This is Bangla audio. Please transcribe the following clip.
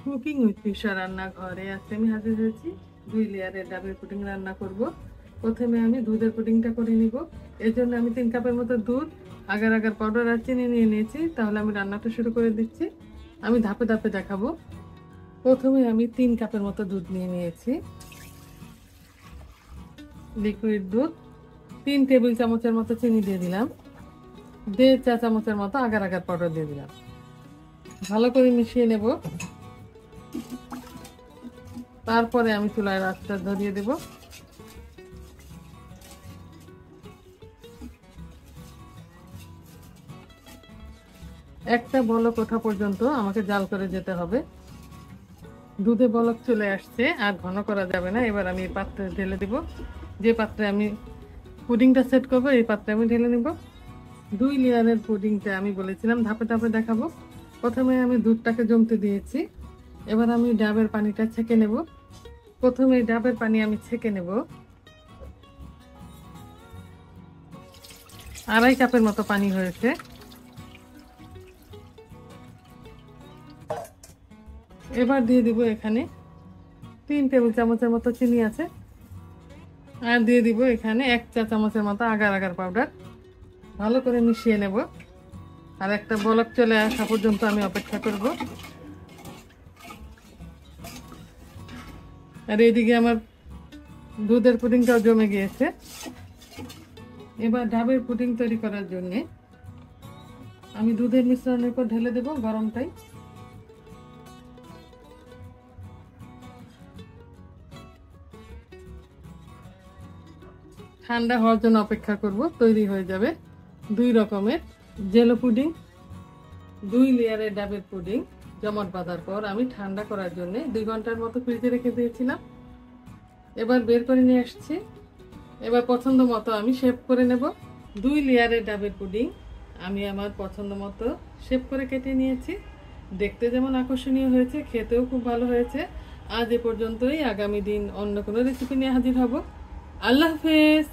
কুকিং উইথ পিসা রান্নাঘরে আজকে আমি হাজির হয়েছি 2 লেয়ারের ডাবের পুডিং রান্না করব। প্রথমে আমি দুধের পুডিংটা করে নিব। এর জন্য আমি 3 কাপের মতো দুধ, আগার আগার পাউডার আর চিনি নিয়ে নিয়েছি। তাহলে আমি রান্নাটা শুরু করে দিচ্ছি। আমি ধাপে ধাপে দেখাবো। প্রথমে আমি 3 কাপের মতো দুধ নিয়ে নিয়েছি, লিকুইড দুধ। 3 টেবিল চামচের মতো চিনি দিয়ে দিলাম, 1.5 চা চামচের মতো আগার আগার পাউডার দিয়ে দিলাম। ভালো করে মিশিয়ে নেব। তারপরে আমি চুলায় আঁচটা ধরিয়ে দেব। একটা বলক ওঠা পর্যন্ত আমাকে জাল করে যেতে হবে। দুধে বলক চলে আসছে, আর ঘন করা যাবে না। এবার আমি এই পাত্রে ঢেলে দিব। যে পাত্রে আমি পুডিংটা সেট করব এই পাত্রে আমি ঢেলে নিব। 2 লেয়ারের পুডিংটা আমি বলেছিলাম ধাপে ধাপে দেখাবো। প্রথমে আমি দুধটাকে জমতে দিয়েছি। এবার আমি ডাবের পানিটা ছেঁকে নেব। প্রথমে ডাবের পানি আমি ছেঁকে নেব। 2.5 কাপের মতো পানি হয়েছে। এবার দিয়ে দিব এখানে 3 টেবিল চামচের মতো চিনি আছে, আর দিয়ে দিব এখানে 1 চা চামচের মতো আগার আগার পাউডার। ভালো করে মিশিয়ে নেব, আর একটা বলক চলে আসা পর্যন্ত আমি অপেক্ষা করব। আর এইদিকে আমার দুধের পুডিংটাও জমে গিয়েছে। এবার ডাবের পুডিং তৈরি করার জন্য আমি দুধের মিশ্রণের উপর ঢেলে দেব গরমটাই। ঠান্ডা হওয়ার জন্য অপেক্ষা করব। তৈরি হয়ে যাবে 2 রকমের জেলো পুডিং। 2 লেয়ারের ডাবের পুডিং জমাট বাঁধার পর আমি ঠান্ডা করার জন্য 2 ঘন্টার মতো ফ্রিজে রেখে দিয়েছিলাম। এবার বের করে নিয়ে আসছি। এবার পছন্দ মতো আমি শেপ করে নেব। 2 লেয়ারের ডাবের পুডিং আমি আমার পছন্দ মতো শেপ করে কেটে নিয়েছি। দেখতে যেমন আকর্ষণীয় হয়েছে, খেতেও খুব ভালো হয়েছে। আজ এ পর্যন্তই। আগামী দিন অন্য কোনো রেসিপি নিয়ে হাজির হব। আল্লাহ হাফেজ।